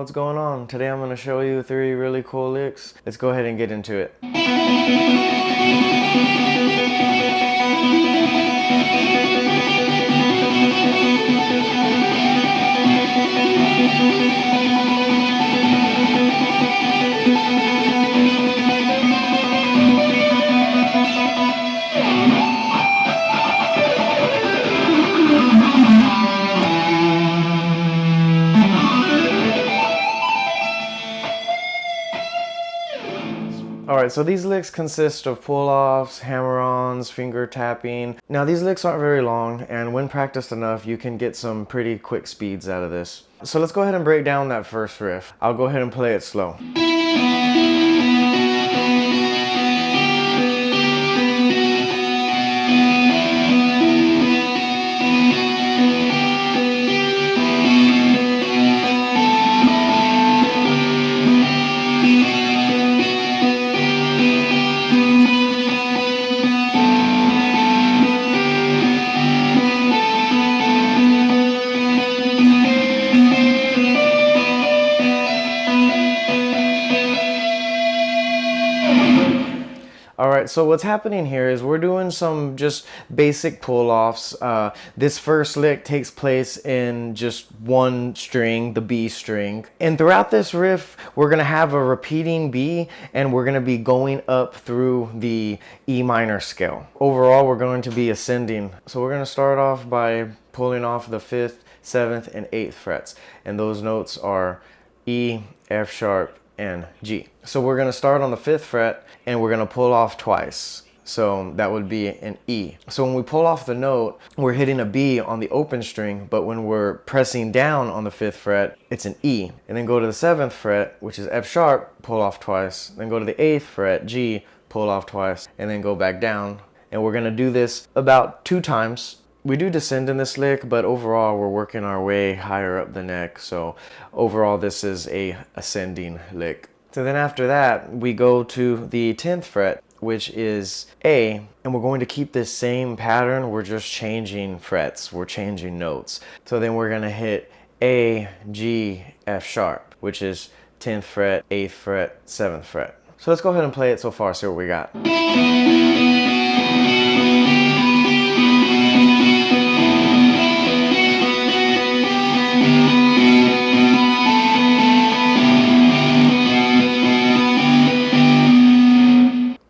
what's going on? Today I'm going to show you 3 really cool licks. Let's go ahead and get into it. Alright, so these licks consist of pull-offs, hammer-ons, finger tapping. Now these licks aren't very long, and when practiced enough, you can get some pretty quick speeds out of this. So let's go ahead and break down that first riff. I'll go ahead and play it slow. Alright, so what's happening here is we're doing some just basic pull-offs. This first lick takes place in just one string, the B string. And throughout this riff, we're going to have a repeating B, and we're going to be going up through the E minor scale. Overall, we're going to be ascending. So we're going to start off by pulling off the 5th, 7th, and 8th frets. And those notes are E, F sharp, and G. So we're going to start on the 5th fret and we're going to pull off twice. So that would be an E. So when we pull off the note, we're hitting a B on the open string, but when we're pressing down on the 5th fret, it's an E. And then go to the 7th fret, which is F sharp, pull off twice. Then go to the 8th fret, G, pull off twice, and then go back down. And we're going to do this about 2 times. We do descend in this lick, but overall we're working our way higher up the neck. So overall this is a ascending lick. So then after that, we go to the 10th fret, which is A, and we're going to keep this same pattern. We're just changing frets, we're changing notes. So then we're gonna hit A, G, F sharp, which is 10th fret, 8th fret, 7th fret. So let's go ahead and play it so far, see what we got.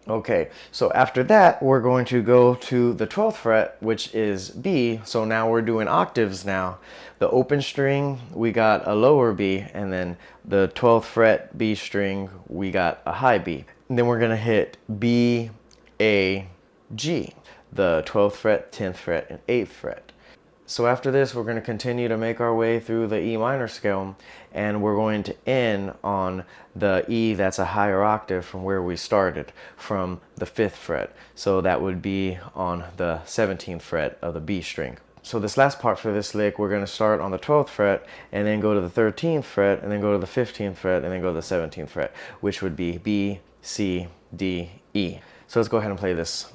Okay, so after that, we're going to go to the 12th fret, which is B. So now we're doing octaves now. The open string, we got a lower B, and then the 12th fret B string, we got a high B. And then we're gonna hit B, A, G, the 12th fret, 10th fret, and 8th fret. So after this, we're going to continue to make our way through the E minor scale, and we're going to end on the E that's a higher octave from where we started, from the 5th fret. So that would be on the 17th fret of the B string. So this last part for this lick, we're going to start on the 12th fret, and then go to the 13th fret, and then go to the 15th fret, and then go to the 17th fret, which would be B, C, D, E. So let's go ahead and play this.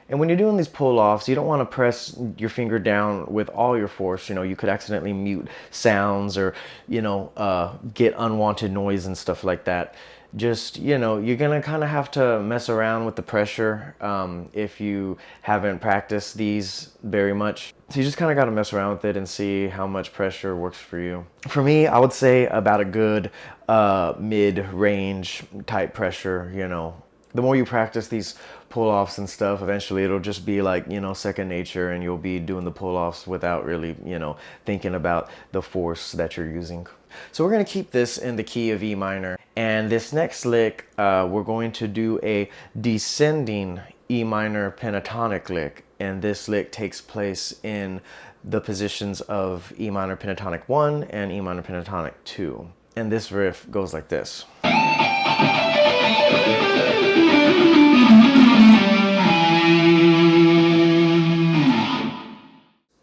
And when you're doing these pull-offs, you don't want to press your finger down with all your force. You know, you could accidentally mute sounds or, get unwanted noise and stuff like that. Just, you're going to kind of have to mess around with the pressure if you haven't practiced these very much. So you just kind of got to mess around with it and see how much pressure works for you. For me, I would say about a good mid-range type pressure, The more you practice these pull-offs and stuff, eventually it'll just be like, second nature, and you'll be doing the pull-offs without really, thinking about the force that you're using. So we're going to keep this in the key of E minor. And this next lick, we're going to do a descending E minor pentatonic lick. And this lick takes place in the positions of E minor pentatonic 1 and E minor pentatonic 2. And this riff goes like this.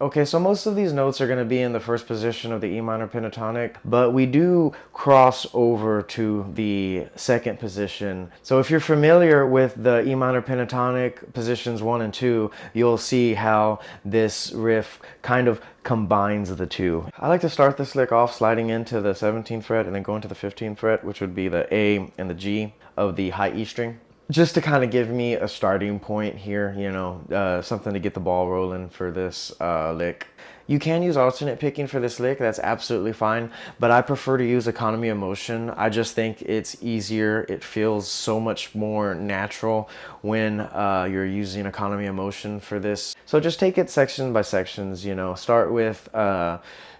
Okay, so most of these notes are going to be in the first position of the E minor pentatonic, but we do cross over to the second position. So if you're familiar with the E minor pentatonic positions 1 and 2, you'll see how this riff kind of combines the two. I like to start this lick off sliding into the 17th fret and then go into the 15th fret, which would be the A and the G of the high E string, just to kind of give me a starting point here, you know, something to get the ball rolling for this lick. You can use alternate picking for this lick, that's absolutely fine, but I prefer to use economy of motion. I just think it's easier, it feels so much more natural when you're using economy of motion for this. So just take it section by sections, you know, start with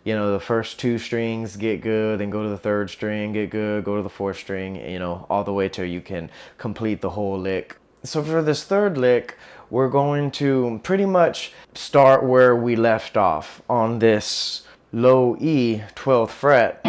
you know, the first 2 strings, get good, then go to the 3rd string, get good, go to the 4th string, you know, all the way till you can complete the whole lick. So for this 3rd lick, we're going to pretty much start where we left off on this low E 12th fret.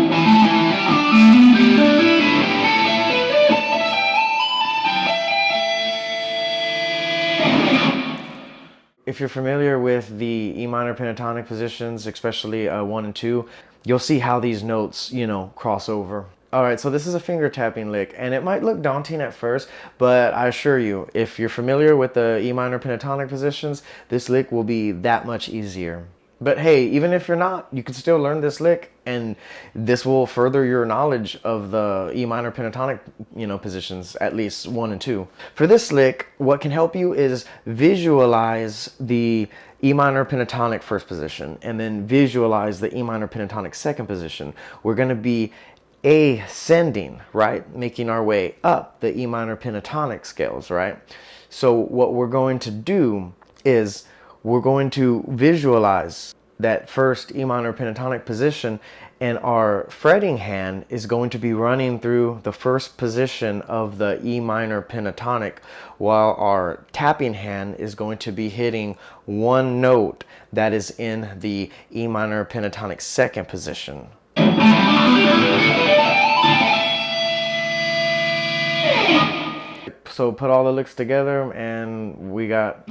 If you're familiar with the E minor pentatonic positions, especially 1 and 2, you'll see how these notes, you know, cross over. All right, so this is a finger tapping lick, and it might look daunting at first, but I assure you, if you're familiar with the E minor pentatonic positions, this lick will be that much easier. But hey, even if you're not, you can still learn this lick, and this will further your knowledge of the E minor pentatonic, you know, positions, at least 1 and 2. For this lick, what can help you is visualize the E minor pentatonic first position, and then visualize the E minor pentatonic second position. We're going to be ascending, right? Making our way up the E minor pentatonic scales, right? So what we're going to do is we're going to visualize that first E minor pentatonic position, and our fretting hand is going to be running through the first position of the E minor pentatonic, while our tapping hand is going to be hitting one note that is in the E minor pentatonic second position. So put all the licks together and we got...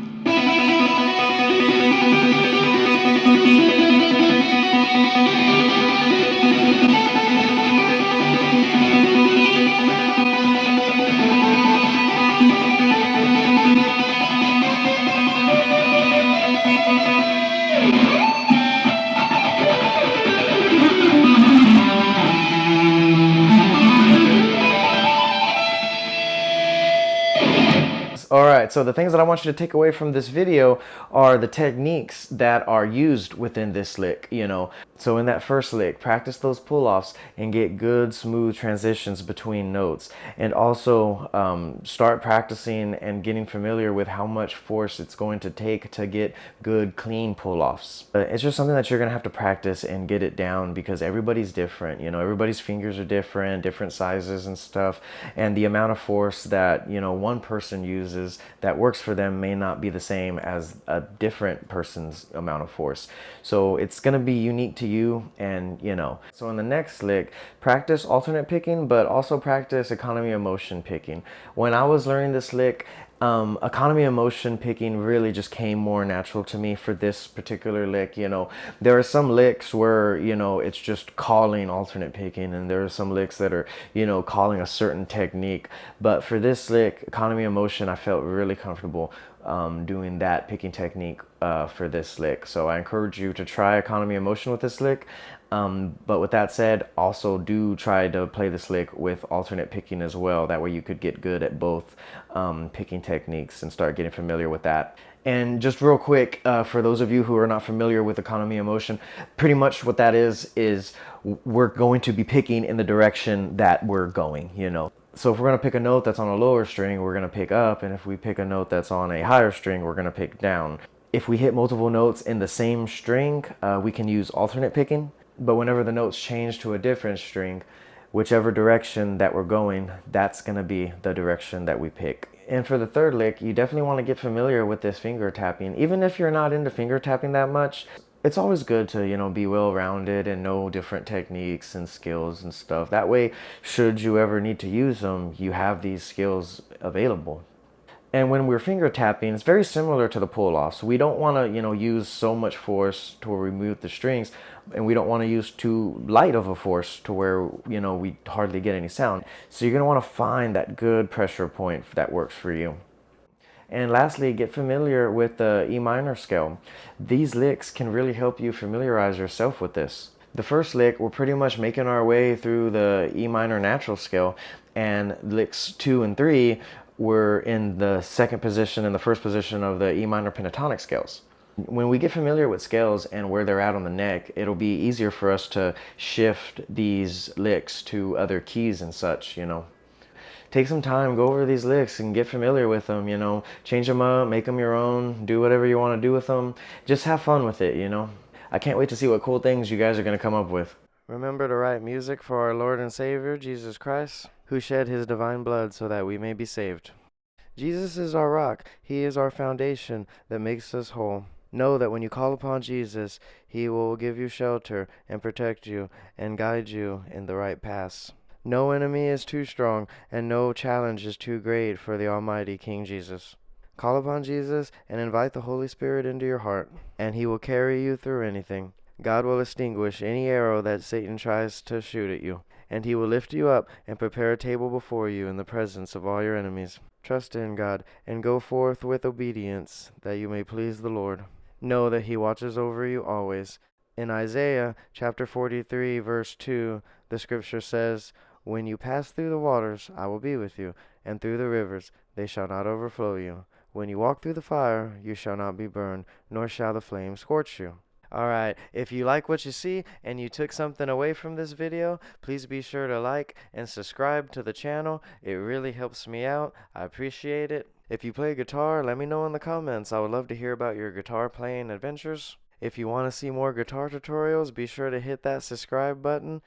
Alright, so the things that I want you to take away from this video are the techniques that are used within this lick, you know. So in that first lick, practice those pull-offs and get good, smooth transitions between notes. And also start practicing and getting familiar with how much force it's going to take to get good, clean pull-offs. It's just something that you're going to have to practice and get it down, because everybody's different, you know. Everybody's fingers are different, different sizes and stuff. And the amount of force that, you know, one person uses that works for them may not be the same as a different person's amount of force. So it's going to be unique to you, and you know. So in the next lick, practice alternate picking, but also practice economy of motion picking. When I was learning this lick, economy of motion picking really just came more natural to me for this particular lick. You know, there are some licks where, you know, it's just calling alternate picking, and there are some licks that are, you know, calling a certain technique. But for this lick, economy of motion, I felt really comfortable doing that picking technique for this lick. So I encourage you to try economy of motion with this lick. But with that said, also do try to play this lick with alternate picking as well. That way you could get good at both picking techniques and start getting familiar with that. And just real quick, for those of you who are not familiar with economy of motion, pretty much what that is we're going to be picking in the direction that we're going, you know. So if we're going to pick a note that's on a lower string, we're going to pick up, and if we pick a note that's on a higher string, we're going to pick down. If we hit multiple notes in the same string, we can use alternate picking. But whenever the notes change to a different string, whichever direction that we're going, that's going to be the direction that we pick. And for the third lick, you definitely want to get familiar with this finger tapping. Even if you're not into finger tapping that much, it's always good to, you know, be well-rounded and know different techniques and skills and stuff. That way, should you ever need to use them, you have these skills available. And when we're finger tapping, it's very similar to the pull offs. We don't want to, use so much force to where we mute the strings, and we don't want to use too light of a force to where, we hardly get any sound. So you're going to want to find that good pressure point that works for you. And lastly, get familiar with the E minor scale. These licks can really help you familiarize yourself with this. The first lick, we're pretty much making our way through the E minor natural scale, and licks 2 and 3 were in the second position and the first position of the E minor pentatonic scales. When we get familiar with scales and where they're at on the neck, it'll be easier for us to shift these licks to other keys and such, Take some time, go over these licks and get familiar with them, Change them up, make them your own, do whatever you want to do with them. Just have fun with it, I can't wait to see what cool things you guys are going to come up with. Remember to write music for our Lord and Savior, Jesus Christ, who shed his divine blood so that we may be saved. Jesus is our rock. He is our foundation that makes us whole. Know that when you call upon Jesus, he will give you shelter and protect you and guide you in the right paths. No enemy is too strong, and no challenge is too great for the Almighty King Jesus. Call upon Jesus and invite the Holy Spirit into your heart, and he will carry you through anything. God will extinguish any arrow that Satan tries to shoot at you, and he will lift you up and prepare a table before you in the presence of all your enemies. Trust in God, and go forth with obedience, that you may please the Lord. Know that he watches over you always. In Isaiah chapter 43, verse 2, the scripture says, "When you pass through the waters, I will be with you, and through the rivers, they shall not overflow you. When you walk through the fire, you shall not be burned, nor shall the flame scorch you." Alright, if you like what you see and you took something away from this video, please be sure to like and subscribe to the channel. It really helps me out. I appreciate it. If you play guitar, let me know in the comments. I would love to hear about your guitar playing adventures. If you want to see more guitar tutorials, be sure to hit that subscribe button.